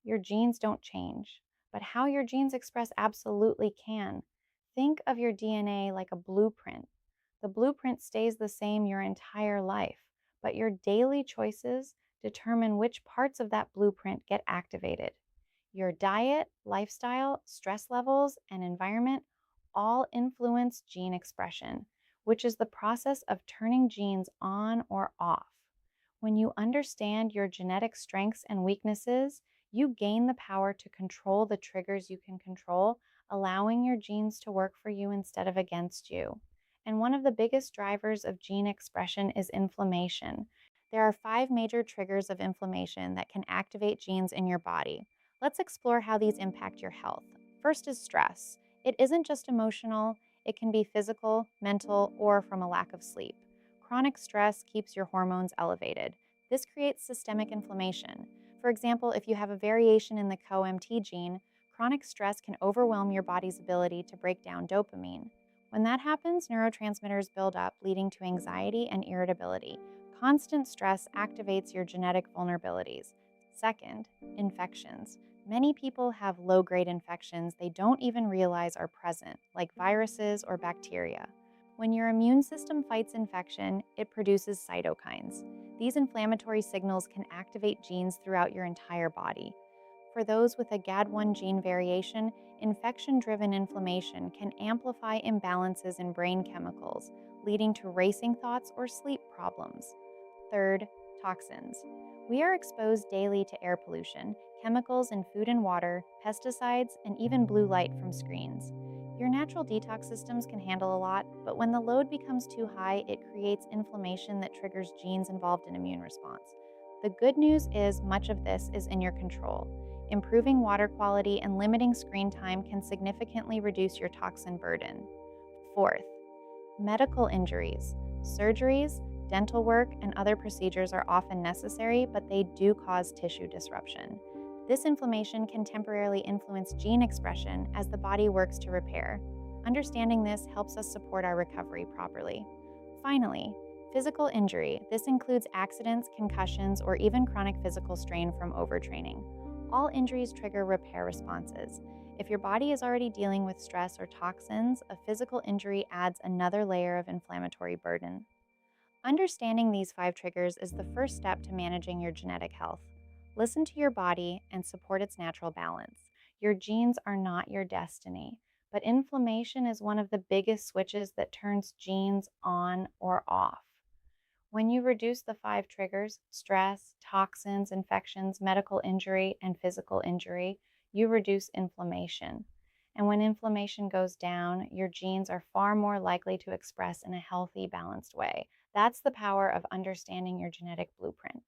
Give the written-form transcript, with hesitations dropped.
Your genes don't change, but how your genes express absolutely can. Think of your DNA like a blueprint. The blueprint stays the same your entire life, but your daily choices determine which parts of that blueprint get activated. Your diet, lifestyle, stress levels, and environment all influence gene expression, which is the process of turning genes on or off. When you understand your genetic strengths and weaknesses, you gain the power to control the triggers you can control, allowing your genes to work for you instead of against you. And one of the biggest drivers of gene expression is inflammation. There are 5 major triggers of inflammation that can activate genes in your body. Let's explore how these impact your health. First is stress. It isn't just emotional, it can be physical, mental, or from a lack of sleep. Chronic stress keeps your hormones elevated. This creates systemic inflammation. For example, if you have a variation in the COMT gene, chronic stress can overwhelm your body's ability to break down dopamine. When that happens, neurotransmitters build up, leading to anxiety and irritability. Constant stress activates your genetic vulnerabilities. Second, infections. Many people have low grade infections they don't even realize are present, like viruses or bacteria. When your immune system fights infection, it produces cytokines. These inflammatory signals can activate genes throughout your entire body. For those with a GAD1 gene variation, infection driven inflammation can amplify imbalances in brain chemicals, leading to racing thoughts or sleep problems. Third, toxins. We are exposed daily to air pollution, chemicals in food and water, pesticides, and even blue light from screens. Your natural detox systems can handle a lot, but when the load becomes too high, it creates inflammation that triggers genes involved in immune response. The good news is much of this is in your control. Improving water quality and limiting screen time can significantly reduce your toxin burden. Fourth, medical injuries. Surgeries, dental work, and other procedures are often necessary, but they do cause tissue disruption. This inflammation can temporarily influence gene expression as the body works to repair. Understanding this helps us support our recovery properly. Finally, physical injury. This includes accidents, concussions, or even chronic physical strain from overtraining. All injuries trigger repair responses. If your body is already dealing with stress or toxins, a physical injury adds another layer of inflammatory burden. Understanding these 5 triggers is the first step to managing your genetic health. Listen to your body and support its natural balance. Your genes are not your destiny, but inflammation is one of the biggest switches that turns genes on or off. When you reduce the 5 triggers, stress, toxins, infections, medical injury, and physical injury, you reduce inflammation. And when inflammation goes down, your genes are far more likely to express in a healthy, balanced way. That's the power of understanding your genetic blueprint.